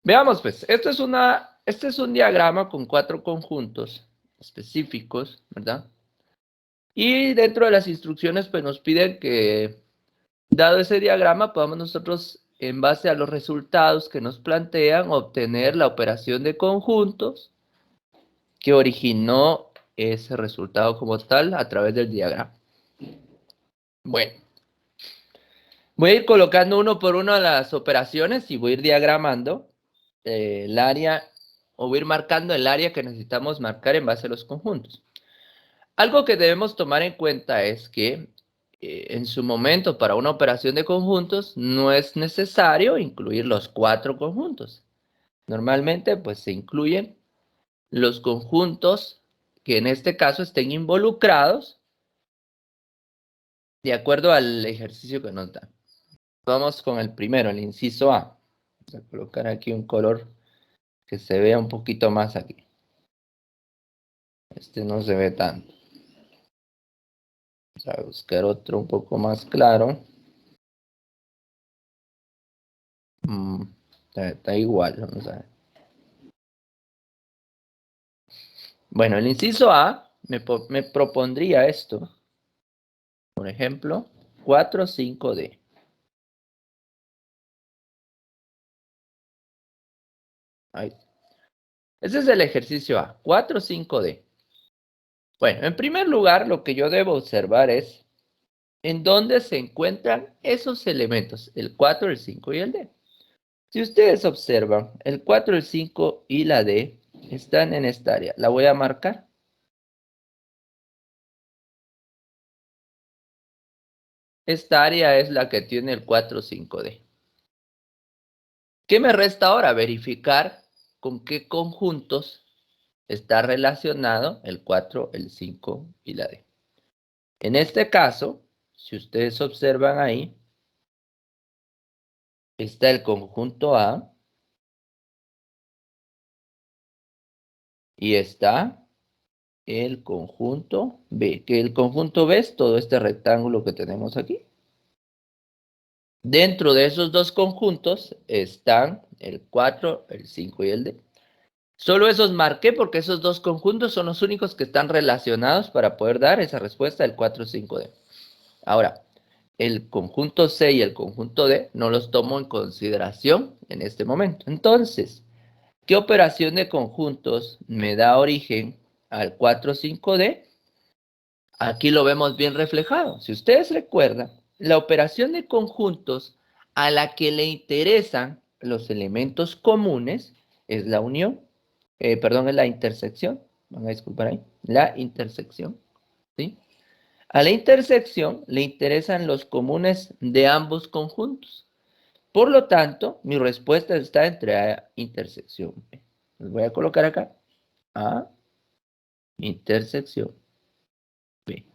Veamos pues, este es un diagrama con 4 conjuntos específicos, ¿verdad? Y dentro de las instrucciones pues nos piden que, dado ese diagrama, podamos nosotros, en base a los resultados que nos plantean, obtener la operación de conjuntos que originó ese resultado como tal a través del diagrama. Bueno, voy a ir colocando uno por uno las operaciones y voy a ir diagramando el área, o voy a ir marcando el área que necesitamos marcar en base a los conjuntos. Algo que debemos tomar en cuenta es que en su momento para una operación de conjuntos no es necesario incluir los 4 conjuntos. Normalmente pues se incluyen los conjuntos que en este caso estén involucrados de acuerdo al ejercicio que nos dan. Vamos con el primero, el inciso A. Voy a colocar aquí un color que se vea un poquito más aquí. Este no se ve tanto. Vamos a buscar otro un poco más claro. Está igual, vamos a ver. Bueno, el inciso A me propondría esto. Por ejemplo, 4, 5D. Ahí. Ese es el ejercicio A, 4, 5D. Bueno, en primer lugar, lo que yo debo observar es en dónde se encuentran esos elementos, el 4, el 5 y el D. Si ustedes observan, el 4, el 5 y la D están en esta área. La voy a marcar. Esta área es la que tiene el 4, 5D. ¿Qué me resta ahora? Verificar con qué conjuntos está relacionado el 4, el 5 y la D. En este caso, si ustedes observan ahí, está el conjunto A y está el conjunto B, que el conjunto B es todo este rectángulo que tenemos aquí. Dentro de esos dos conjuntos están el 4, el 5 y el D. Solo esos marqué porque esos dos conjuntos son los únicos que están relacionados para poder dar esa respuesta del 4, 5D. Ahora, el conjunto C y el conjunto D no los tomo en consideración en este momento. Entonces, ¿qué operación de conjuntos me da origen al 4, 5D? Aquí lo vemos bien reflejado. Si ustedes recuerdan, la operación de conjuntos a la que le interesan los elementos comunes es la unión, perdón, es la intersección. Van a disculpar ahí. La intersección, ¿sí? A la intersección le interesan los comunes de ambos conjuntos. Por lo tanto, mi respuesta está entre A intersección B. Les voy a colocar acá A intersección B.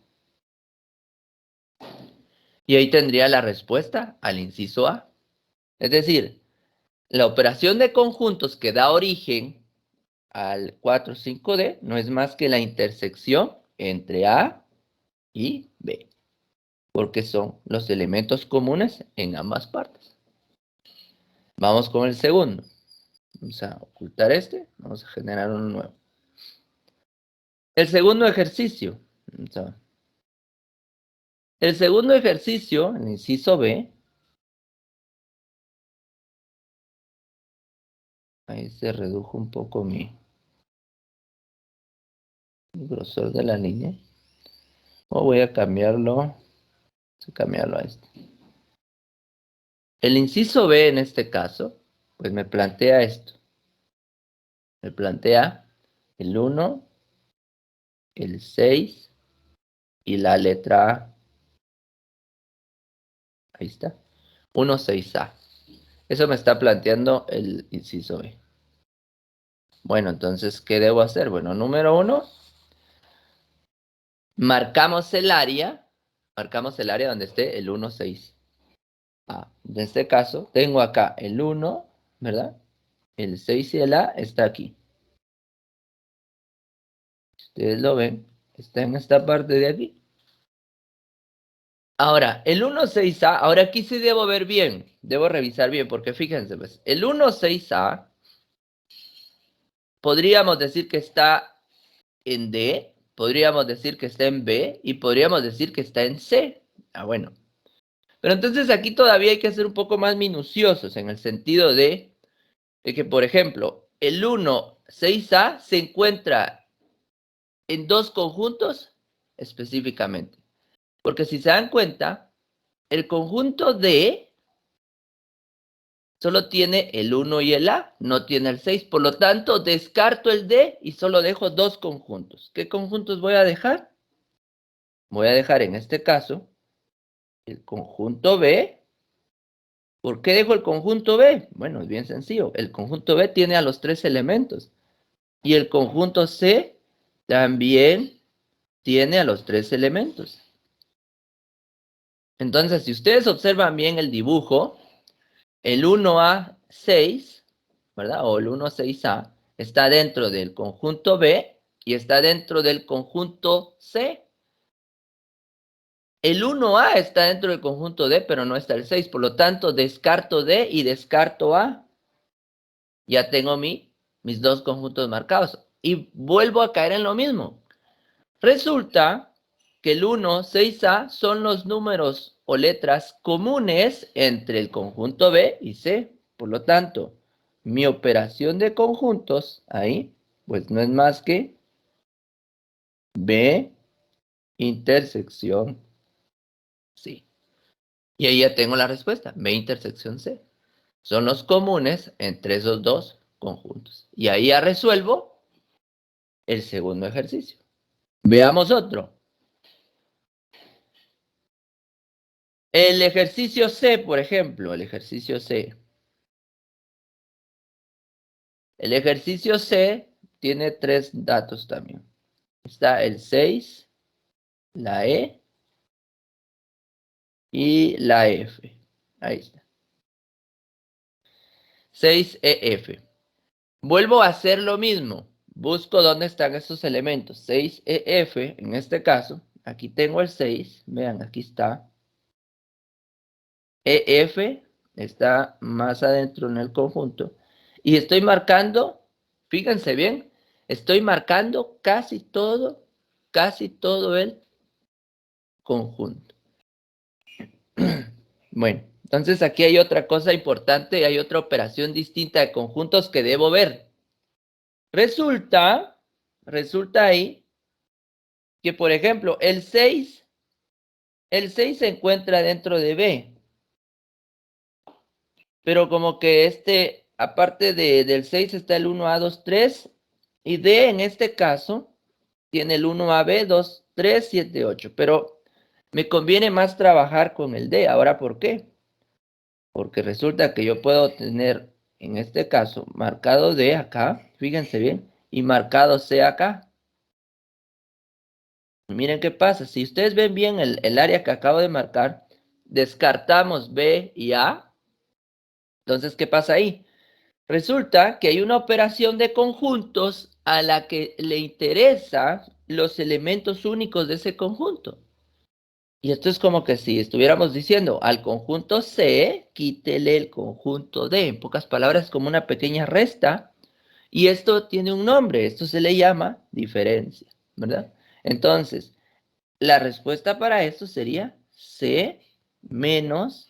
Y ahí tendría la respuesta al inciso A. Es decir, la operación de conjuntos que da origen al 4, 5D no es más que la intersección entre A y B, porque son los elementos comunes en ambas partes. Vamos con el segundo. Vamos a ocultar este, vamos a generar uno nuevo. El segundo ejercicio. El segundo ejercicio, el inciso B, ahí se redujo un poco mi grosor de la línea. O voy a cambiarlo a este. El inciso B en este caso, pues me plantea esto. Me plantea el 1, el 6 y la letra A. Ahí está. 1, 6A. Eso me está planteando el inciso B. Bueno, entonces, ¿qué debo hacer? Bueno, número 1, marcamos el área donde esté el 1, 6. En este caso, tengo acá el 1, ¿verdad? El 6 y el A está aquí. Ustedes lo ven, está en esta parte de aquí. Ahora, el 1,6A, ahora aquí sí debo ver bien, debo revisar bien, porque fíjense, pues, el 1,6A podríamos decir que está en D, podríamos decir que está en B y podríamos decir que está en C. Ah, bueno. Pero entonces aquí todavía hay que ser un poco más minuciosos en el sentido de que, por ejemplo, el 1, 6A se encuentra en dos conjuntos específicamente. Porque si se dan cuenta, el conjunto D solo tiene el 1 y el A, no tiene el 6. Por lo tanto, descarto el D y solo dejo dos conjuntos. ¿Qué conjuntos voy a dejar? Voy a dejar en este caso el conjunto B. ¿Por qué dejo el conjunto B? Bueno, es bien sencillo. El conjunto B tiene a los tres elementos. Y el conjunto C también tiene a los tres elementos. Entonces, si ustedes observan bien el dibujo, el 1A6, ¿verdad? O el 1,6A está dentro del conjunto B y está dentro del conjunto C. El 1A está dentro del conjunto D, pero no está el 6. Por lo tanto, descarto D y descarto A. Ya tengo mis dos conjuntos marcados. Y vuelvo a caer en lo mismo. Resulta que el 1, 6A son los números o letras comunes entre el conjunto B y C. Por lo tanto, mi operación de conjuntos ahí, pues no es más que B intersección C. Y ahí ya tengo la respuesta, B intersección C. Son los comunes entre esos dos conjuntos. Y ahí ya resuelvo el segundo ejercicio. Veamos otro. El ejercicio C, por ejemplo, el ejercicio C. El ejercicio C tiene tres datos también. Está el 6, la E y la F. Ahí está. 6EF. Vuelvo a hacer lo mismo. Busco dónde están esos elementos. 6EF, en este caso, aquí tengo el 6. Vean, aquí está. EF está más adentro en el conjunto. Y estoy marcando, fíjense bien, estoy marcando casi todo el conjunto. Bueno, entonces aquí hay otra cosa importante, hay otra operación distinta de conjuntos que debo ver. Resulta ahí que, por ejemplo, el 6 se encuentra dentro de B. Pero como que aparte del 6 está el 1A, 2, 3. Y D en este caso tiene el 1AB, 2, 3, 7, 8. Pero me conviene más trabajar con el D. ¿Ahora por qué? Porque resulta que yo puedo tener, en este caso, marcado D acá, fíjense bien, y marcado C acá. Miren qué pasa. Si ustedes ven bien el área que acabo de marcar, descartamos B y A. Entonces, ¿qué pasa ahí? Resulta que hay una operación de conjuntos a la que le interesan los elementos únicos de ese conjunto. Y esto es como que si estuviéramos diciendo al conjunto C, quítele el conjunto D. En pocas palabras, como una pequeña resta. Y esto tiene un nombre, esto se le llama diferencia, ¿verdad? Entonces, la respuesta para esto sería C menos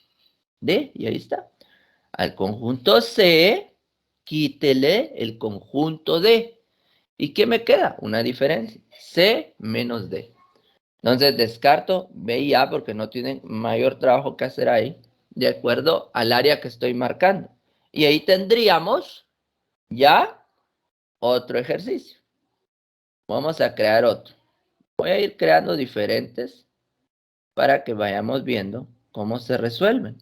D. Y ahí está. Al conjunto C, quítele el conjunto D. ¿Y qué me queda? Una diferencia. C menos D. Entonces descarto B y A porque no tienen mayor trabajo que hacer ahí, de acuerdo al área que estoy marcando. Y ahí tendríamos ya otro ejercicio. Vamos a crear otro. Voy a ir creando diferentes para que vayamos viendo cómo se resuelven.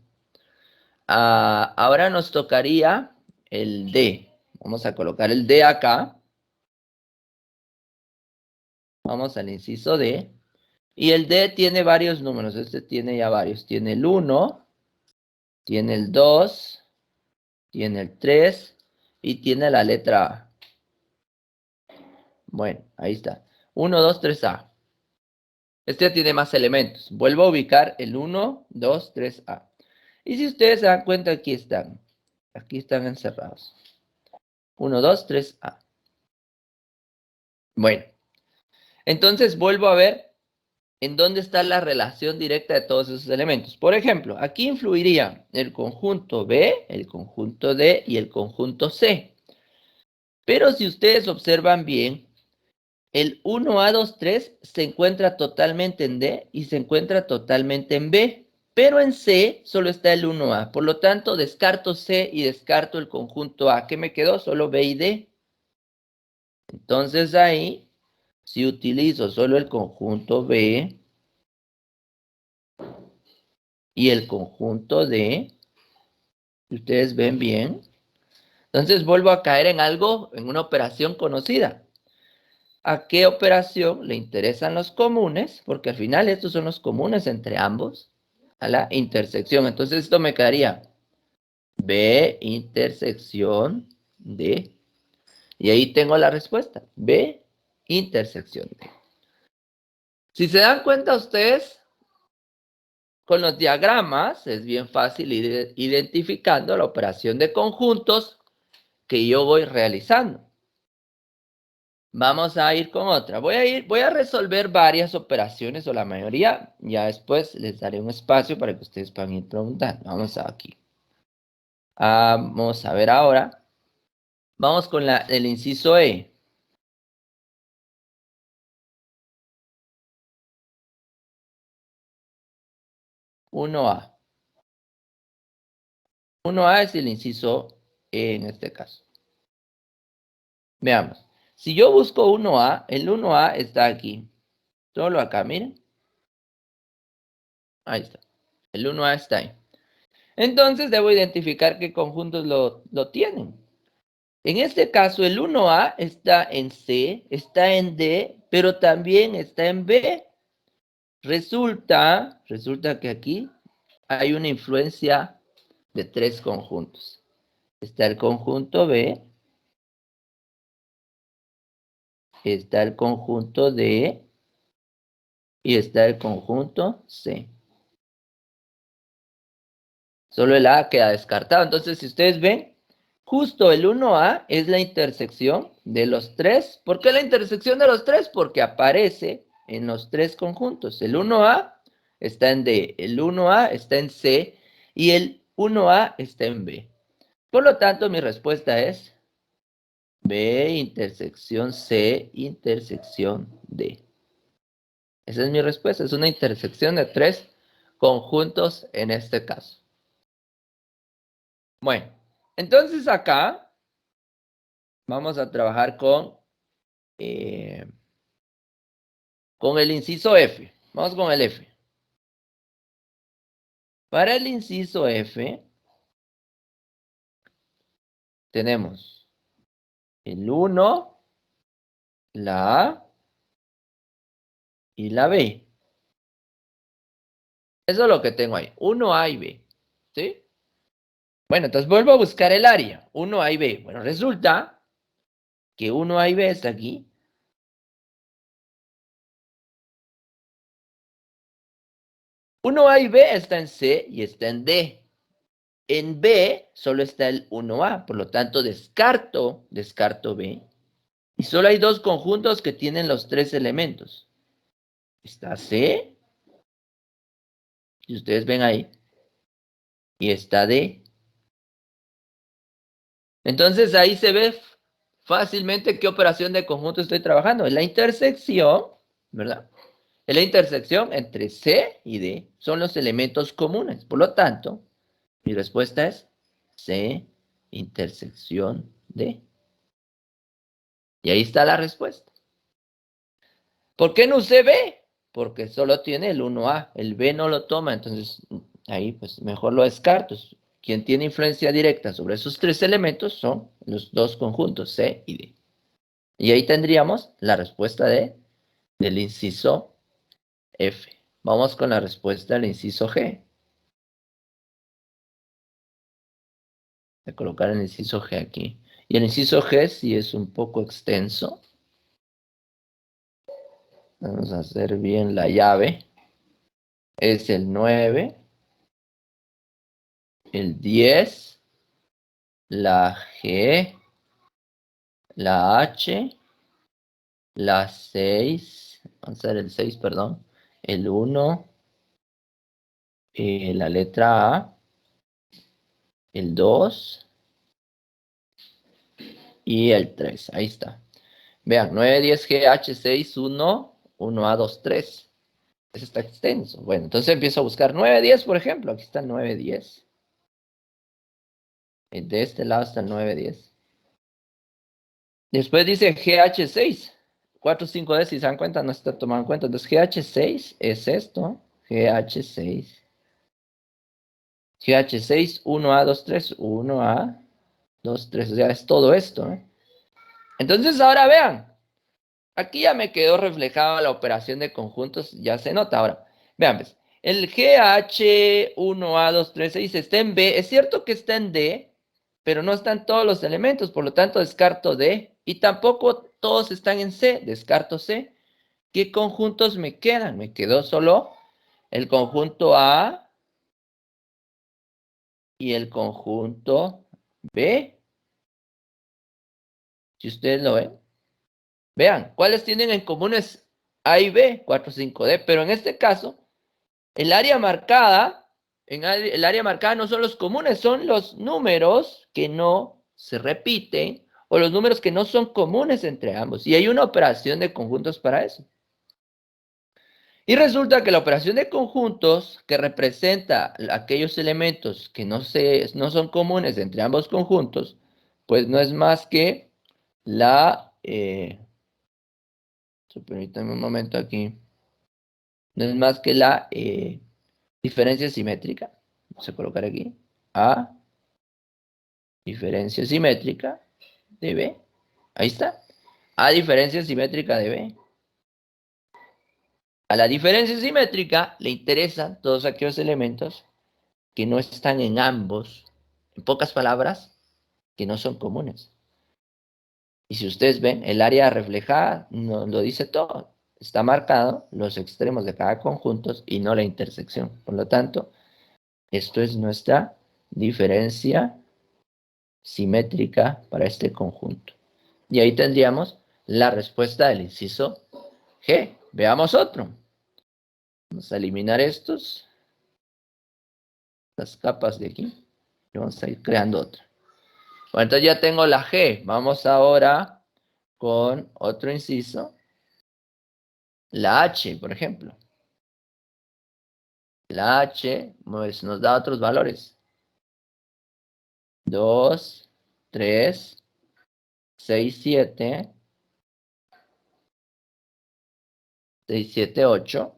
Ahora nos tocaría el D. Vamos a colocar el D acá. Vamos al inciso D. Y el D tiene varios números. Este tiene ya varios. Tiene el 1, tiene el 2, tiene el 3 y tiene la letra A. Bueno, ahí está. 1, 2, 3A. Este tiene más elementos. Vuelvo a ubicar el 1, 2, 3A. Y si ustedes se dan cuenta, aquí están. Aquí están encerrados. 1, 2, 3A. Bueno, entonces vuelvo a ver en dónde está la relación directa de todos esos elementos. Por ejemplo, aquí influiría el conjunto B, el conjunto D y el conjunto C. Pero si ustedes observan bien, el 1A23 se encuentra totalmente en D y se encuentra totalmente en B. Pero en C solo está el 1A. Por lo tanto, descarto C y descarto el conjunto A. ¿Qué me quedó? Solo B y D. Entonces ahí, si utilizo solo el conjunto B y el conjunto D, ustedes ven bien, entonces vuelvo a caer en algo, en una operación conocida. ¿A qué operación le interesan los comunes? Porque al final estos son los comunes entre ambos. A la intersección. Entonces esto me quedaría B intersección D. Y ahí tengo la respuesta. B intersección D. Si se dan cuenta ustedes, con los diagramas es bien fácil ir identificando la operación de conjuntos que yo voy realizando. Vamos a ir con otra. Voy a resolver varias operaciones o la mayoría. Ya después les daré un espacio para que ustedes puedan ir preguntando. Vamos a aquí. Vamos a ver ahora. Vamos con el inciso E. 1A. 1A es el inciso E en este caso. Veamos. Si yo busco 1A, el 1A está aquí. Solo acá, miren. Ahí está. El 1A está ahí. Entonces debo identificar qué conjuntos lo tienen. En este caso, el 1A está en C, está en D, pero también está en B. Resulta que aquí hay una influencia de tres conjuntos. Está el conjunto B, está el conjunto D y está el conjunto C. Solo el A queda descartado. Entonces, si ustedes ven, justo el 1A es la intersección de los tres. ¿Por qué la intersección de los tres? Porque aparece en los tres conjuntos. El 1A está en D, el 1A está en C y el 1A está en B. Por lo tanto, mi respuesta es B intersección C intersección D. Esa es mi respuesta. Es una intersección de tres conjuntos en este caso. Bueno, entonces acá vamos a trabajar con el inciso F. Vamos con el F. Para el inciso F tenemos el 1, la A y la B. Eso es lo que tengo ahí. 1A y B. ¿Sí? Bueno, entonces vuelvo a buscar el área. 1A y B. Bueno, resulta que 1A y B está aquí. 1A y B está en C y está en D. En B solo está el 1A, por lo tanto descarto B. Y solo hay dos conjuntos que tienen los tres elementos. Está C, si ustedes ven ahí, y está D. Entonces ahí se ve fácilmente qué operación de conjunto estoy trabajando. Es la intersección, ¿verdad? Es la intersección entre C y D. Son los elementos comunes. Por lo tanto, mi respuesta es C intersección D. Y ahí está la respuesta. ¿Por qué no usé B? Porque solo tiene el 1A. El B no lo toma, entonces ahí pues mejor lo descarto. Quien tiene influencia directa sobre esos tres elementos son los dos conjuntos C y D. Y ahí tendríamos la respuesta del inciso F. Vamos con la respuesta del inciso G. Voy a colocar el inciso G aquí. Y el inciso G sí es un poco extenso. Vamos a hacer bien la llave. Es el 9, el 10, la G, la H la 6, vamos a ver el 6, perdón, el 1, la letra A, el 2 y el 3. Ahí está. Vean, 9, 10, G, H, 6, 1, 1A, 2, 3. Ese está extenso. Bueno, entonces empiezo a buscar 9, 10, por ejemplo. Aquí está 9, 10. De este lado está el 9, 10. Después dice GH6. 4, 5 D, si se dan cuenta, no está tomando en cuenta. Entonces GH6 es esto. GH6. GH6, 1A, 2, 3. 1A, 2, 3. O sea, es todo esto, ¿eh? Entonces ahora vean. Aquí ya me quedó reflejada la operación de conjuntos. Ya se nota ahora. Vean, pues. El GH1A236 está en B. Es cierto que está en D, pero no están todos los elementos. Por lo tanto, descarto D. Y tampoco todos están en C. Descarto C. ¿Qué conjuntos me quedan? Me quedó solo el conjunto A y el conjunto B. Si ustedes lo ven. Vean, ¿cuáles tienen en comunes A y B? 4, 5D. Pero en este caso, el área marcada, el área marcada no son los comunes, son los números que no se repiten o los números que no son comunes entre ambos. Y hay una operación de conjuntos para eso. Y resulta que la operación de conjuntos que representa aquellos elementos que no son comunes entre ambos conjuntos, pues no es más que la... permítanme un momento aquí. No es más que la diferencia simétrica. Vamos a colocar aquí. A, diferencia simétrica de B. Ahí está. A, diferencia simétrica de B. A la diferencia simétrica le interesan todos aquellos elementos que no están en ambos. En pocas palabras, que no son comunes. Y si ustedes ven, el área reflejada nos lo dice todo. Está marcado los extremos de cada conjunto y no la intersección. Por lo tanto, esto es nuestra diferencia simétrica para este conjunto. Y ahí tendríamos la respuesta del inciso G. Veamos otro. Vamos a eliminar estas capas de aquí. Y vamos a ir creando otra. Bueno, entonces ya tengo la G. Vamos ahora con otro inciso. La H, por ejemplo. La H pues, nos da otros valores. 2, 3, 6, 7, 6, 7, 8,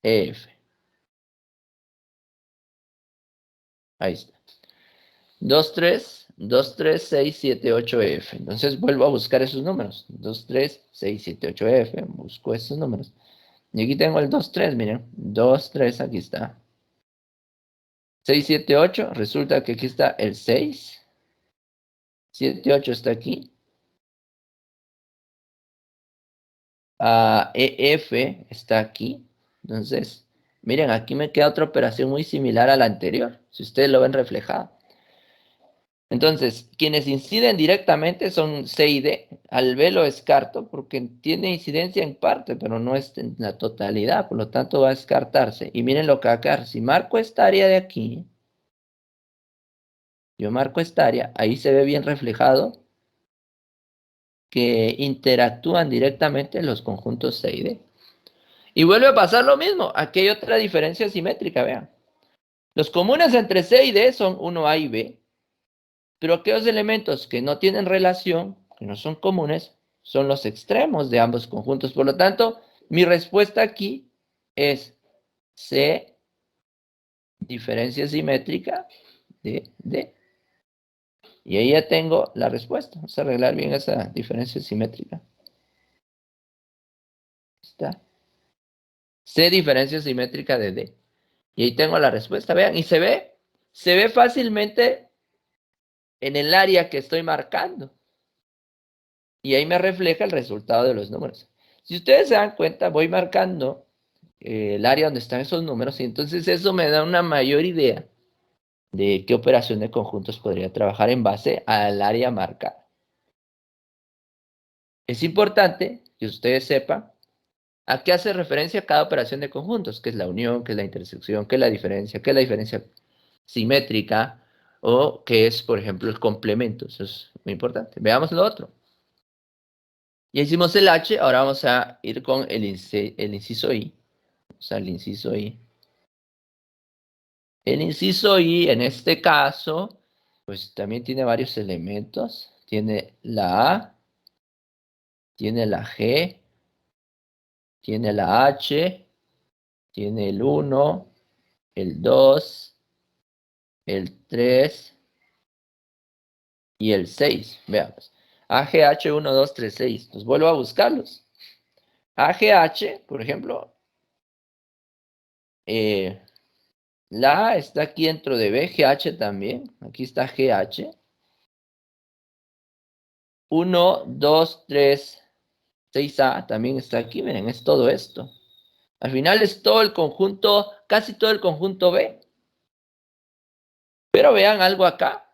F. Ahí está. 2, 3, 2, 3, 6, 7, 8, F. Entonces vuelvo a buscar esos números. 2, 3, 6, 7, 8, F. Busco esos números. Y aquí tengo el 2, 3, miren. 2, 3, aquí está. 6, 7, 8. Resulta que aquí está el 6. 7, 8 está aquí. EF está aquí. Entonces, miren, aquí me queda otra operación muy similar a la anterior. Si ustedes lo ven reflejado. Entonces, quienes inciden directamente son C y D. Al B lo descarto porque tiene incidencia en parte, pero no es en la totalidad. Por lo tanto, va a descartarse. Y miren lo que va a quedar. Si marco esta área de aquí, yo marco esta área, ahí se ve bien reflejado que interactúan directamente los conjuntos C y D. Y vuelve a pasar lo mismo. Aquí hay otra diferencia simétrica, vean. Los comunes entre C y D son 1A y B. Pero aquellos elementos que no tienen relación, que no son comunes, son los extremos de ambos conjuntos. Por lo tanto, mi respuesta aquí es C, diferencia simétrica de D. Y ahí ya tengo la respuesta. Vamos a arreglar bien esa diferencia simétrica. Está. C, diferencia simétrica de D. Y ahí tengo la respuesta. Vean, y se ve fácilmente en el área que estoy marcando. Y ahí me refleja el resultado de los números. Si ustedes se dan cuenta, voy marcando el área donde están esos números y entonces eso me da una mayor idea de qué operación de conjuntos podría trabajar en base al área marcada. es importante que ustedes sepan a qué hace referencia cada operación de conjuntos, qué es la unión, qué es la intersección, qué es la diferencia simétrica, o qué es, por ejemplo, el complemento. Eso es muy importante. Veamos lo otro. Ya hicimos el H, ahora vamos a ir con el inciso I. O sea, el inciso I. El inciso I, en este caso, pues también tiene varios elementos. Tiene la A, tiene la G, tiene la H, tiene el 1, el 2, el 3 y el 6. Veamos. AGH 1, 2, 3, 6. Pues vuelvo a buscarlos. AGH, por ejemplo, la A está aquí dentro de B, GH también. Aquí está GH. 1, 2, 3, 6A también está aquí. Miren, es todo esto. Al final es todo el conjunto, casi todo el conjunto B. Pero vean algo acá.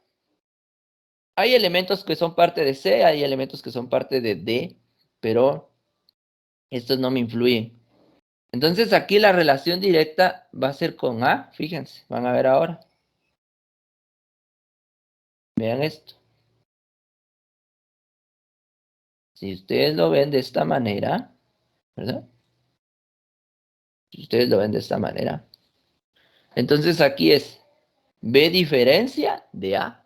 Hay elementos que son parte de C, hay elementos que son parte de D, pero estos no me influyen. Entonces aquí la relación directa va a ser con A, fíjense, van a ver ahora. Vean esto. Si ustedes lo ven de esta manera, ¿verdad? Si ustedes lo ven de esta manera. Entonces aquí es B diferencia de A.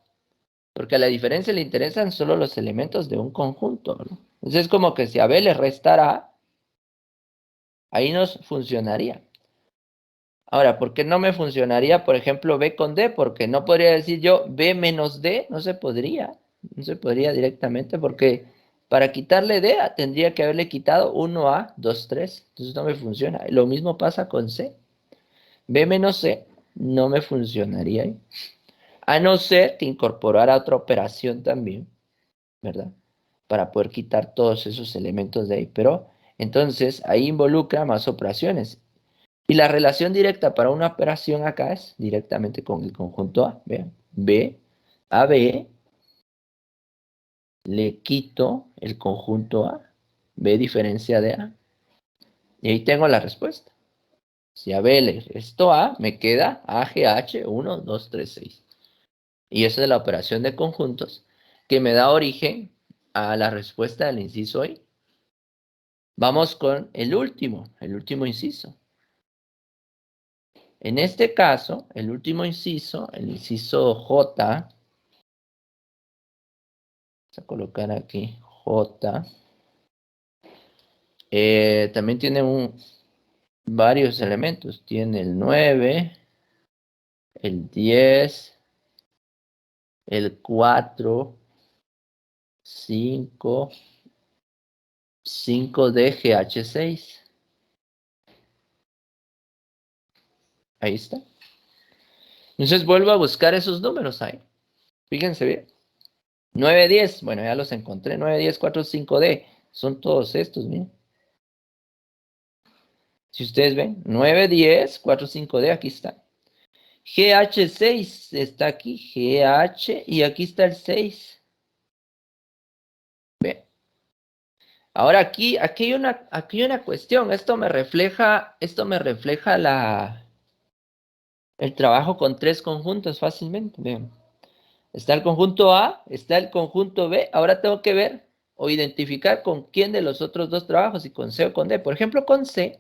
Porque a la diferencia le interesan solo los elementos de un conjunto, ¿no? Entonces es como que si a B le restara A, ahí nos funcionaría. Ahora, ¿por qué no me funcionaría, por ejemplo, B con D? Porque no podría decir yo B menos D, no se podría. No se podría directamente porque para quitarle D tendría que haberle quitado 1A, 2, 3. Entonces no me funciona. Lo mismo pasa con C. B menos C no me funcionaría ahí. A no ser que incorporara otra operación también, ¿verdad? Para poder quitar todos esos elementos de ahí. Pero entonces ahí involucra más operaciones. Y la relación directa para una operación acá es directamente con el conjunto A. Vean, B a B le quito el conjunto A. B diferencia de A. Y ahí tengo la respuesta. Si a B le resto A, me queda AGH 1, 2, 3, 6. Y esa es la operación de conjuntos que me da origen a la respuesta del inciso I. Vamos con el último inciso. En este caso, el último inciso, el inciso J, vamos a colocar aquí J, también tiene varios elementos. Tiene el 9, el 10, el 4, 5, 5DGH6. Ahí está. Entonces vuelvo a buscar esos números ahí. Fíjense bien. 9, 10. Bueno, ya los encontré. 9, 10, 4, 5D. Son todos estos, miren. Si ustedes ven, 9, 10, 4, 5D, aquí está. GH6 está aquí, GH, y aquí está el 6. Ve. Ahora aquí hay una cuestión. Esto me refleja el trabajo con tres conjuntos fácilmente. Vean. Está el conjunto A, está el conjunto B. Ahora tengo que ver o identificar con quién de los otros dos trabajos, si con C o con D. Por ejemplo, con C.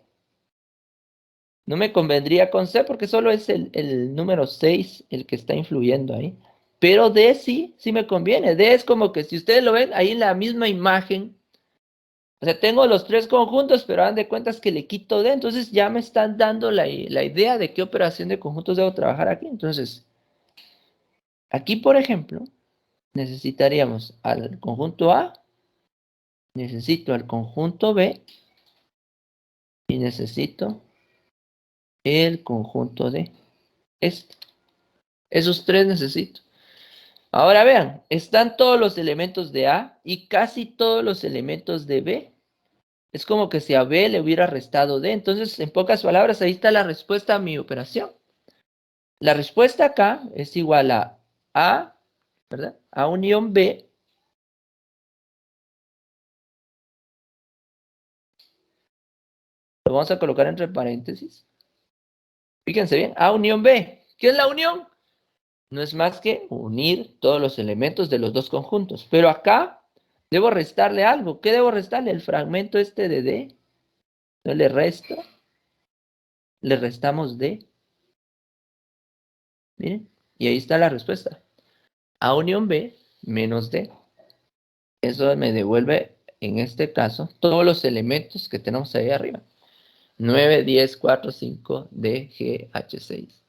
No me convendría con C porque solo es el número 6 el que está influyendo ahí. Pero D sí me conviene. D es como que si ustedes lo ven ahí en la misma imagen. O sea, tengo los tres conjuntos, pero hagan de cuentas que le quito D. Entonces ya me están dando la idea de qué operación de conjuntos debo trabajar aquí. Entonces, aquí, por ejemplo, necesitaríamos al conjunto A, necesito al conjunto B y necesito el conjunto D. Esos tres necesito. Ahora vean, están todos los elementos de A y casi todos los elementos de B. Es como que si a B le hubiera restado D. Entonces, en pocas palabras, ahí está la respuesta a mi operación. La respuesta acá es igual a, ¿verdad? A unión B lo vamos a colocar entre paréntesis. Fíjense bien, A unión B. ¿Qué es la unión? No es más que unir todos los elementos de los dos conjuntos. Pero acá debo restarle algo. ¿Qué debo restarle? El fragmento este de D. No le resto. Le restamos D. Miren, y ahí está la respuesta. A unión B menos D. Eso me devuelve, en este caso, todos los elementos que tenemos ahí arriba. 9, 10, 4, 5, D, G, H, 6.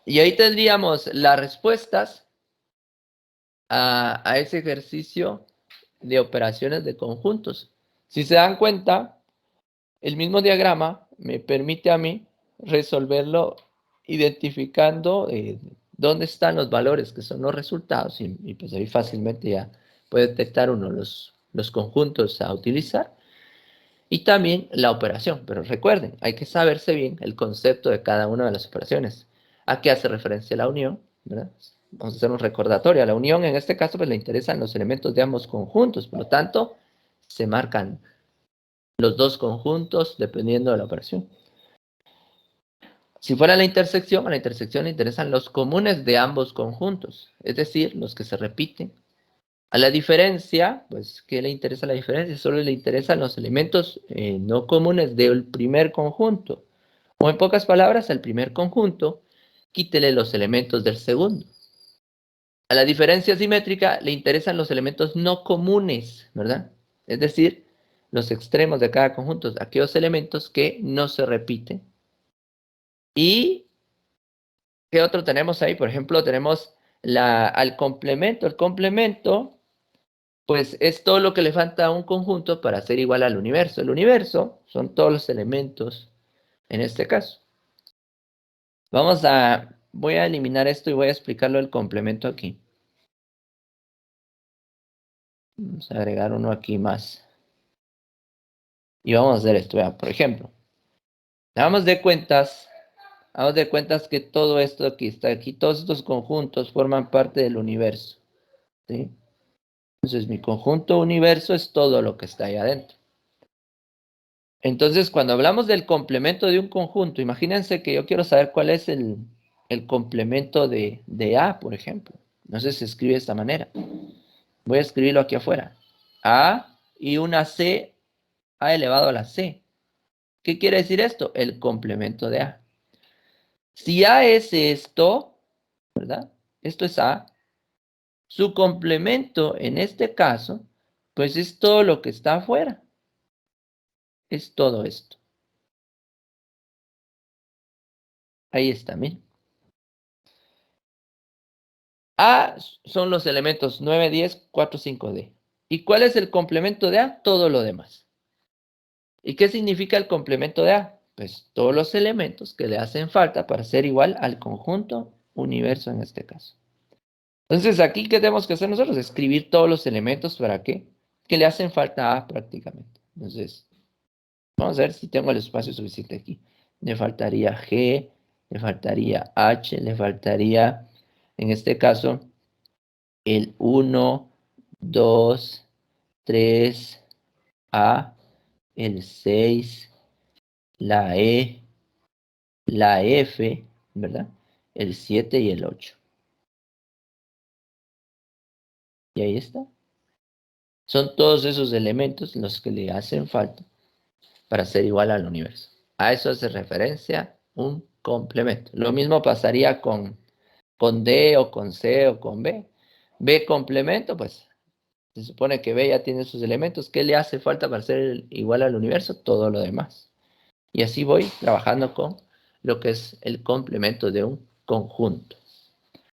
Y ahí tendríamos las respuestas a ese ejercicio de operaciones de conjuntos. Si se dan cuenta, el mismo diagrama me permite a mí resolverlo identificando dónde están los valores, que son los resultados, y pues ahí fácilmente ya puede detectar uno los conjuntos a utilizar, y también la operación. Pero recuerden, hay que saberse bien el concepto de cada una de las operaciones. ¿A qué hace referencia la unión? ¿Verdad? Vamos a hacer un recordatorio. A la unión, en este caso, pues le interesan los elementos de ambos conjuntos. Por lo tanto, se marcan los dos conjuntos dependiendo de la operación. Si fuera la intersección, a la intersección le interesan los comunes de ambos conjuntos, es decir, los que se repiten. A la diferencia, pues, ¿qué le interesa la diferencia? Solo le interesan los elementos no comunes del primer conjunto. O en pocas palabras, al primer conjunto, quítele los elementos del segundo. A la diferencia simétrica le interesan los elementos no comunes, ¿verdad? Es decir, los extremos de cada conjunto, aquellos elementos que no se repiten. ¿Y qué otro tenemos ahí? Por ejemplo, tenemos al complemento. El complemento, pues, es todo lo que le falta a un conjunto para ser igual al universo. El universo son todos los elementos en este caso. Voy a eliminar esto y voy a explicarlo el complemento aquí. Vamos a agregar uno aquí más. Y vamos a hacer esto, vean, por ejemplo. Hagamos de cuentas que todo esto que está aquí, todos estos conjuntos forman parte del universo, ¿sí? Entonces, mi conjunto universo es todo lo que está ahí adentro. Entonces, cuando hablamos del complemento de un conjunto, imagínense que yo quiero saber cuál es el complemento de A, por ejemplo. Entonces se escribe de esta manera. Voy a escribirlo aquí afuera. A y una C, A elevado a la C. ¿Qué quiere decir esto? El complemento de A. Si A es esto, ¿verdad? Esto es A. Su complemento, en este caso, pues es todo lo que está afuera. Es todo esto. Ahí está, miren. A son los elementos 9, 10, 4, 5, D. ¿Y cuál es el complemento de A? Todo lo demás. ¿Y qué significa el complemento de A? Pues todos los elementos que le hacen falta para ser igual al conjunto universo en este caso. Entonces, aquí, ¿qué tenemos que hacer nosotros? Escribir todos los elementos para qué, que le hacen falta a A prácticamente. Entonces, vamos a ver si tengo el espacio suficiente aquí. Le faltaría G, le faltaría H, le faltaría, en este caso, el 1, 2, 3, A, el 6, la E, la F, ¿verdad? El 7 y el 8. Y ahí está. Son todos esos elementos los que le hacen falta para ser igual al universo. A eso hace referencia un complemento. Lo mismo pasaría con D o con C o con B. B complemento, pues se supone que B ya tiene sus elementos. ¿Qué le hace falta para ser igual al universo? Todo lo demás. Y así voy trabajando con lo que es el complemento de un conjunto.